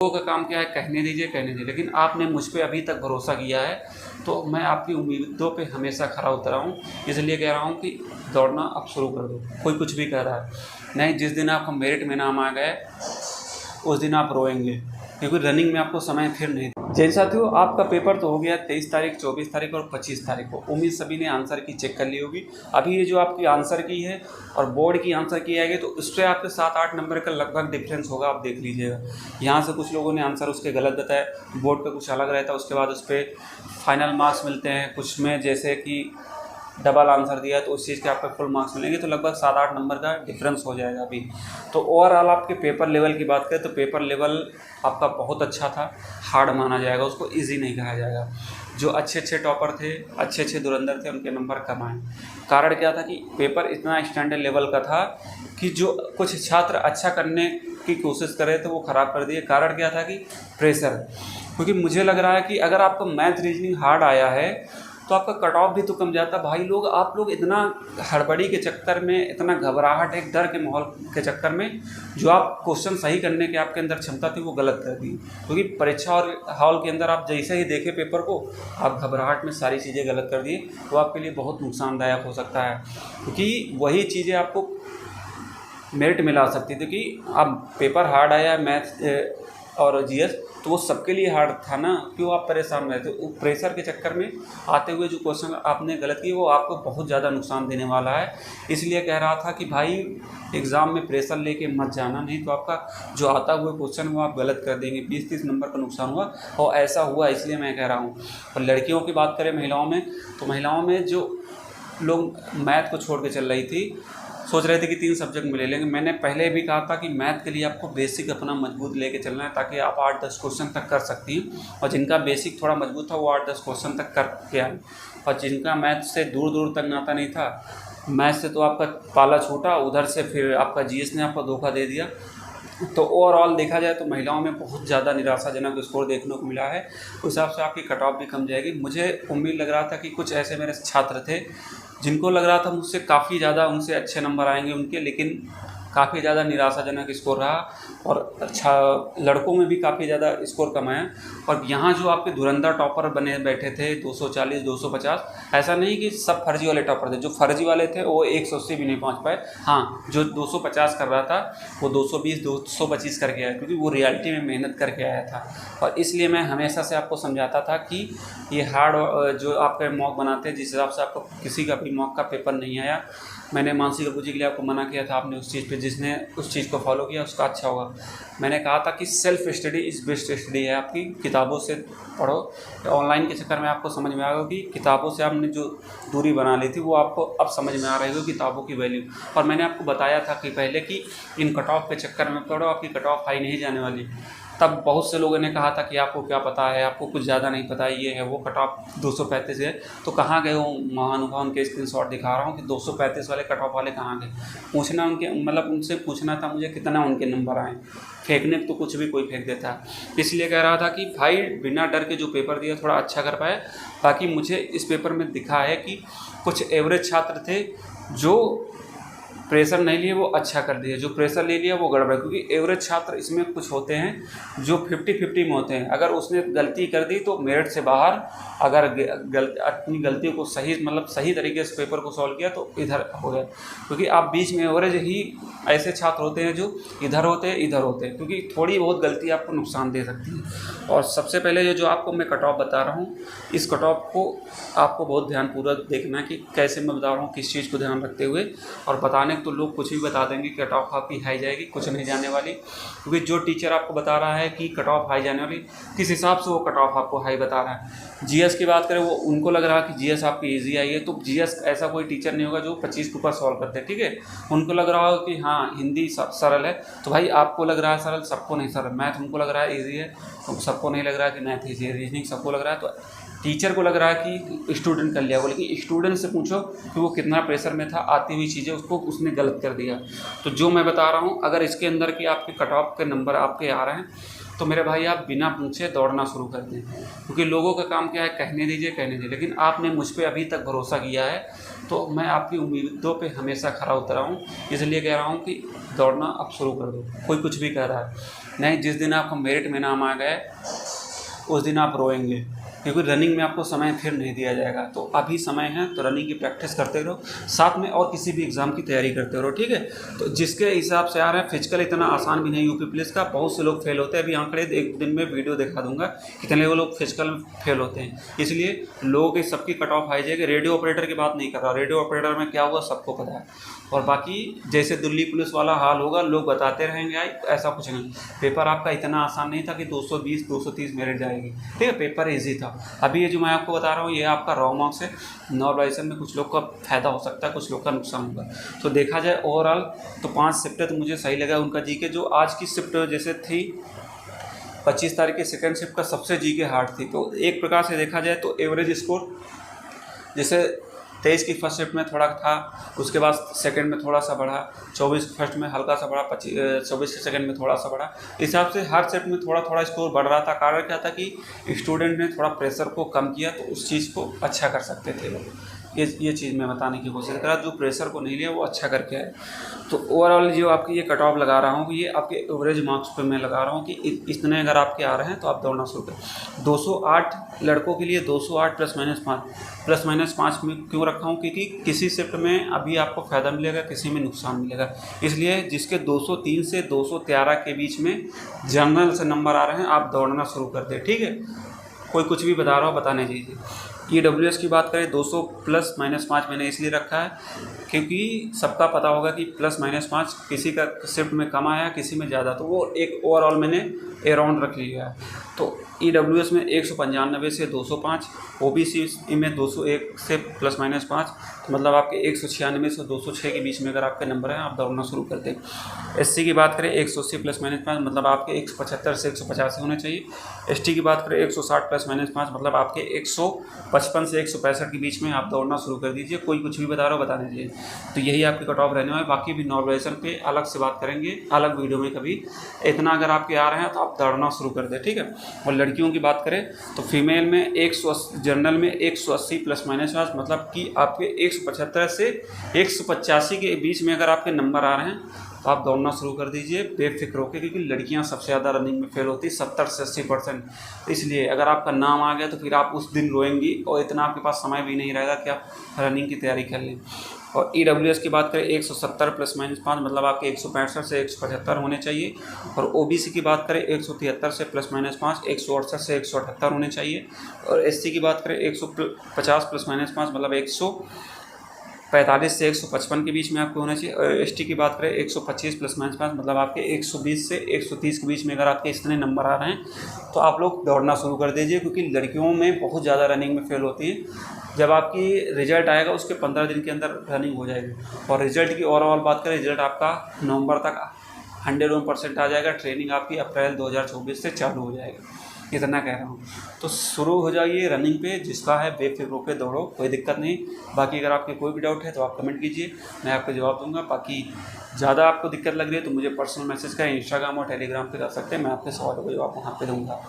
लोगों का काम क्या है, कहने दीजिए, लेकिन आपने मुझ पे अभी तक भरोसा किया है, तो मैं आपकी उम्मीदों पे हमेशा खरा उतरा हूँ। इसलिए कह रहा हूँ कि दौड़ना अब शुरू कर दो। कोई कुछ भी कह रहा है, नहीं, जिस दिन आपका मेरिट में नाम आ गए उस दिन आप रोएंगे, क्योंकि रनिंग में आपको समय फिर नहीं। जैन साथियों, आपका पेपर तो हो गया 23 तारीख, 24 तारीख और 25 तारीख को। उम्मीद सभी ने आंसर की चेक कर ली होगी। अभी ये जो आपकी आंसर की है और बोर्ड की आंसर की आएगी, तो उससे आपके 7-8 नंबर का लगभग डिफरेंस होगा, आप देख लीजिएगा। यहाँ से कुछ लोगों ने आंसर उसके गलत बताया, बोर्ड का कुछ अलग रहता है, उसके बाद उस पर फाइनल मार्क्स मिलते हैं। कुछ में जैसे कि डबल आंसर दिया है तो उस चीज़ के आपको फुल मार्क्स मिलेंगे, तो लगभग 7-8 नंबर का डिफरेंस हो जाएगा अभी। तो ओवरऑल आपके पेपर लेवल की बात करें तो पेपर लेवल आपका बहुत अच्छा था, हार्ड माना जाएगा, उसको इजी नहीं कहा जाएगा। जो अच्छे टॉपर थे, अच्छे धुरंधर थे, उनके नंबर कम आए। कारण क्या था कि पेपर इतना स्टैंडर्ड लेवल का था कि जो कुछ छात्र अच्छा करने की कोशिश कर रहे थे वो ख़राब कर दिए। कारण क्या था कि प्रेशर, क्योंकि मुझे लग रहा है कि अगर आपका मैथ रीजनिंग हार्ड आया है तो आपका कट ऑफ भी तो कम जाता। भाई लोग, आप लोग इतना हड़बड़ी के चक्कर में, इतना घबराहट, एक डर के माहौल के चक्कर में जो आप क्वेश्चन सही करने की आपके अंदर क्षमता थी वो गलत कर दी। क्योंकि परीक्षा और हॉल के अंदर आप जैसे ही देखे पेपर को, आप घबराहट में सारी चीज़ें गलत कर दिए, तो आपके लिए बहुत नुकसानदायक हो सकता है। क्योंकि वही चीज़ें आपको मेरिट मिला सकती थी कि अब पेपर हार्ड आया मैथ और जीएस, तो वो सबके लिए हार्ड था ना, क्यों आप परेशान रहते। प्रेशर के चक्कर में आते हुए जो क्वेश्चन आपने गलत किए वो आपको बहुत ज़्यादा नुकसान देने वाला है। इसलिए कह रहा था कि भाई एग्ज़ाम में प्रेशर लेके मत जाना, नहीं तो आपका जो आता हुआ क्वेश्चन वो आप गलत कर देंगे, 20-30 नंबर का नुकसान हुआ। और ऐसा हुआ, इसलिए मैं कह रहा हूँ। और लड़कियों की बात करें महिलाओं में, तो महिलाओं में जो लोग मैथ को छोड़ के चल रही थी, सोच रहे थे कि 3 सब्जेक्ट में ले लेंगे। मैंने पहले भी कहा था कि मैथ के लिए आपको बेसिक अपना मजबूत लेके चलना है, ताकि आप 8-10 क्वेश्चन तक कर सकती हैं। और जिनका बेसिक थोड़ा मजबूत था वो 8-10 क्वेश्चन तक करके आए, और जिनका मैथ से दूर तक नाता नहीं था, मैथ से तो आपका पाला छूटा, उधर से फिर आपका जीएस ने आपको धोखा दे दिया। तो ओवरऑल देखा जाए तो महिलाओं में बहुत ज़्यादा निराशाजनक स्कोर देखने को मिला है। उस हिसाब से आपकी कट ऑफ भी कम जाएगी। मुझे उम्मीद लग रहा था कि कुछ ऐसे मेरे छात्र थे जिनको लग रहा था मुझसे काफ़ी ज़्यादा उनसे अच्छे नंबर आएंगे उनके, लेकिन काफ़ी ज़्यादा निराशाजनक स्कोर रहा। और अच्छा, लड़कों में भी काफ़ी ज़्यादा स्कोर कम आया। और यहाँ जो आपके धुरंधर टॉपर बने बैठे थे 240, 250, ऐसा नहीं कि सब फर्जी वाले टॉपर थे। जो फर्जी वाले थे वो 180 भी नहीं पहुँच पाए। हाँ, जो 250 कर रहा था वो 220, 225 करके आया, क्योंकि वो रियलिटी में मेहनत करके आया था। और इसलिए मैं हमेशा से आपको समझाता था कि ये हार्ड जो आपके मॉक बनाते हैं, जिस हिसाब से आपको किसी का भी मॉक का पेपर नहीं आया, मैंने मानसी कपूर जी के लिए आपको मना किया था, आपने उस चीज़ पे, जिसने उस चीज़ को फॉलो किया उसका अच्छा होगा। मैंने कहा था कि self study is best study है, आपकी किताबों से पढ़ो। ऑनलाइन के चक्कर में आपको समझ में आएगा कि किताबों से आपने जो दूरी बना ली थी वो आपको अब समझ में आ रही है किताबों की वैल्यू। और मैंने आपको बताया था कि पहले कि इन कट ऑफ के चक्कर में पढ़ो, आपकी कट ऑफ हाई नहीं जाने वाली। तब बहुत से लोगों ने कहा था कि आपको क्या पता है, आपको कुछ ज़्यादा नहीं पता, ये है वो, कट ऑफ 235 है। तो कहाँ गए वो महानुभाव, उनके स्क्रीनशॉट दिखा रहा हूँ कि 235 वाले कट ऑफ वाले कहाँ गए। पूछना उनके, मतलब उनसे पूछना था मुझे कितना उनके नंबर आए। फेंकने तो कुछ भी कोई फेंक देता है। इसलिए कह रहा था कि भाई बिना डर के जो पेपर दिया थोड़ा अच्छा कर पाए। बाकी मुझे इस पेपर में दिखा है कि कुछ एवरेज छात्र थे जो प्रेशर नहीं लिए वो अच्छा कर दिए, जो प्रेशर ले लिया वो गड़बड़। क्योंकि एवरेज छात्र इसमें कुछ होते हैं जो 50-50 में होते हैं। अगर उसने गलती कर दी तो मेरिट से बाहर, अगर अपनी गलतियों को सही, मतलब सही तरीके से पेपर को सॉल्व किया तो इधर हो गया। क्योंकि आप बीच में एवरेज ही ऐसे छात्र होते हैं जो इधर होते हैं इधर होते हैं, क्योंकि थोड़ी बहुत गलती आपको नुकसान दे सकती है। और सबसे पहले ये जो आपको मैं कट ऑफ बता रहा हूँ, इस कट ऑफ को आपको बहुत ध्यानपूर्वक देखना है कि कैसे मैं बता रहा हूँ, किस चीज़ को ध्यान रखते हुए। और बताने तो लोग कुछ भी बता देंगे, कट ऑफ आपकी हाई जाएगी, कुछ नहीं जाने वाली। क्योंकि जो टीचर आपको बता रहा है कि कट ऑफ हाई जाने वाली, किस हिसाब से वो कट ऑफ आपको हाई बता रहा है। जीएस की बात करें, वो उनको लग रहा है कि जीएस आपकी इजी आई है, तो जीएस ऐसा कोई टीचर नहीं होगा जो 25 के ऊपर सॉल्व करते हैं, ठीक है। उनको लग रहा होगा कि हाँ हिंदी सरल है, तो भाई आपको लग रहा है सरल, सबको नहीं सरल। मैथ उनको लग रहा है ईजी है, तो सबको नहीं लग रहा है कि मैथ ईजी है। रीजनिंग सबको लग रहा है, तो टीचर को लग रहा है कि स्टूडेंट कर लिया वो, लेकिन स्टूडेंट से पूछो कि वो कितना प्रेशर में था, आती हुई चीज़ें उसको उसने गलत कर दिया। तो जो मैं बता रहा हूँ, अगर इसके अंदर की आपके कट ऑफ के नंबर आपके आ रहे हैं तो मेरे भाई आप बिना पूछे दौड़ना शुरू कर दें। क्योंकि लोगों का काम क्या है, कहने दीजिए, लेकिन आपने मुझ पर अभी तक भरोसा किया है, तो मैं आपकी उम्मीदों पे हमेशा खरा उतरा हूँ। इसलिए कह रहा हूँ कि दौड़ना अब शुरू कर दो। कोई कुछ भी कह रहा है, नहीं, जिस दिन आपको मेरिट में नाम आ गए उस दिन आप रोएंगे, क्योंकि रनिंग में आपको समय फिर नहीं दिया जाएगा। तो अभी समय है तो रनिंग की प्रैक्टिस करते रहो, साथ में और किसी भी एग्ज़ाम की तैयारी करते रहो, ठीक है। तो जिसके हिसाब से आ रहा है, फिजिकल इतना आसान भी नहीं यूपी पुलिस का, बहुत से लोग फेल होते हैं। अभी आंकड़े एक दिन में वीडियो दिखा दूंगा कितने वो लोग फिजिकल में फेल होते हैं। इसलिए लोगों की सबकी कट ऑफ हाई जाएगी। रेडियो ऑपरेटर की बात नहीं कर रहा, रेडियो ऑपरेटर में क्या हुआ सबको पता है। और बाकी जैसे दिल्ली पुलिस वाला हाल होगा, लोग बताते रहेंगे आई, ऐसा कुछ नहीं। पेपर आपका इतना आसान नहीं था कि 220 230 मेरिट जाएगी, ठीक है। पेपर ईजी था। अभी ये जो मैं आपको बता रहा हूँ ये आपका रॉ मार्क्स है। नॉर्मलाइजेशन में कुछ लोग का फ़ायदा हो सकता है, कुछ लोग का नुकसान होगा। तो देखा जाए ओवरऑल तो 5 शिफ्टें तो मुझे सही लगा उनका जीके। जो आज की शिफ्ट जैसे थी 25 तारीख की सेकेंड शिफ्ट का सबसे जीके हार्ड थी। तो एक प्रकार से देखा जाए तो एवरेज स्कोर जैसे 23 की फर्स्ट शिफ्ट में थोड़ा था, उसके बाद सेकंड में थोड़ा सा बढ़ा, 24 फर्स्ट में हल्का सा बढ़ा, 24 के सेकंड में थोड़ा सा बढ़ा। इस हिसाब से हर शिफ्ट में थोड़ा थोड़ा स्कोर बढ़ रहा था। कारण क्या था कि स्टूडेंट ने थोड़ा प्रेशर को कम किया तो उस चीज़ को अच्छा कर सकते थे लोग। ये चीज़ मैं बताने की कोशिश कर रहा, जो प्रेशर को नहीं लिया वो अच्छा करके आए। तो ओवरऑल जो आपकी ये कट ऑफ लगा रहा हूँ ये आपके एवरेज मार्क्स पे मैं लगा रहा हूँ कि इतने अगर आपके आ रहे हैं तो आप दौड़ना शुरू करें। 208 लड़कों के लिए 208 प्लस माइनस 5 में क्यों रखा हूँ, क्योंकि किसी शिफ्ट में अभी आपको फ़ायदा मिलेगा, किसी में नुकसान मिलेगा। इसलिए जिसके 203 से 213 के बीच में जनरल से नंबर आ रहे हैं आप दौड़ना शुरू कर दें, ठीक है। कोई कुछ भी बता रहा हो बताने दीजिए। EWS की बात करें 200 प्लस माइनस 5 मैंने इसलिए रखा है क्योंकि सबका पता होगा कि प्लस माइनस 5 किसी का शिफ्ट में कम आया, किसी में ज़्यादा, तो वो एक ओवरऑल मैंने अराउंड रख लिया है। तो EWS में 195 से 205, OBC में 201 से प्लस माइनस 5, तो मतलब आपके 196 से 206 के बीच में अगर आपके नंबर हैं आप दौड़ना शुरू कर दें। SC की बात करें 180 प्लस माइनस 5, मतलब आपके 175 से 185 होने चाहिए। ST की बात करें 160 प्लस माइनस 5, मतलब आपके 155 से 165 के बीच में आप दौड़ना शुरू कर दीजिए। कोई कुछ भी बता रहा हो बता दीजिए। तो यही आपकी कट ऑफ रहने वाला है। बाकी भी नॉर्मलाइजेशन पे अलग से बात करेंगे अलग वीडियो में कभी। इतना अगर आपके आ रहे हैं तो आप दौड़ना शुरू कर दें, ठीक है। और लड़कियों की बात करें तो फीमेल में 180, जनरल में 180 प्लस माइनस 5, मतलब कि आपके 175 से 185 के बीच में अगर आपके नंबर आ रहे हैं तो आप दौड़ना शुरू कर दीजिए बेफिक्र होकर, क्योंकि लड़कियां सबसे ज़्यादा रनिंग में फेल होती है 70 से 80%। इसलिए अगर आपका नाम आ गया तो फिर आप उस दिन रोएंगी और इतना आपके पास समय भी नहीं रहेगा कि आप रनिंग की तैयारी कर लें। और EWS की बात करें 170 प्लस माइनस 5, मतलब आपके 165 से 175 होने चाहिए। और OBC की बात करें 173 से प्लस माइनस 5, 168 से 178 होने चाहिए। और SC की बात करें 150 प्लस माइनस 5, मतलब 145 से 155 के बीच में आपको होना चाहिए। और ST की बात करें 125 प्लस माइनस 5, मतलब आपके 120 से 130 के बीच में अगर आपके इतने नंबर आ रहे हैं तो आप लोग दौड़ना शुरू कर दीजिए, क्योंकि लड़कियों में बहुत ज़्यादा रनिंग में फेल होती है। जब आपकी रिजल्ट आएगा उसके 15 दिन के अंदर रनिंग हो जाएगी। और रिजल्ट की ओवरऑल बात करें, रिजल्ट आपका नवंबर तक 101% आ जाएगा। ट्रेनिंग आपकी अप्रैल 2024 से चालू हो जाएगी। इतना कह रहा हूँ। तो शुरू हो जाइए रनिंग पे, जिसका है बेफिक्र होकर दौड़ो, कोई दिक्कत नहीं। बाकी अगर आपके कोई भी डाउट है तो आप कमेंट कीजिए, मैं आपको जवाब दूंगा। बाकी ज़्यादा आपको दिक्कत लग रही है तो मुझे पर्सनल मैसेज करें, इंस्टाग्राम और टेलीग्राम पे कर सकते हैं, मैं आपके सवालों का जवाब वहाँ पे दूँगा।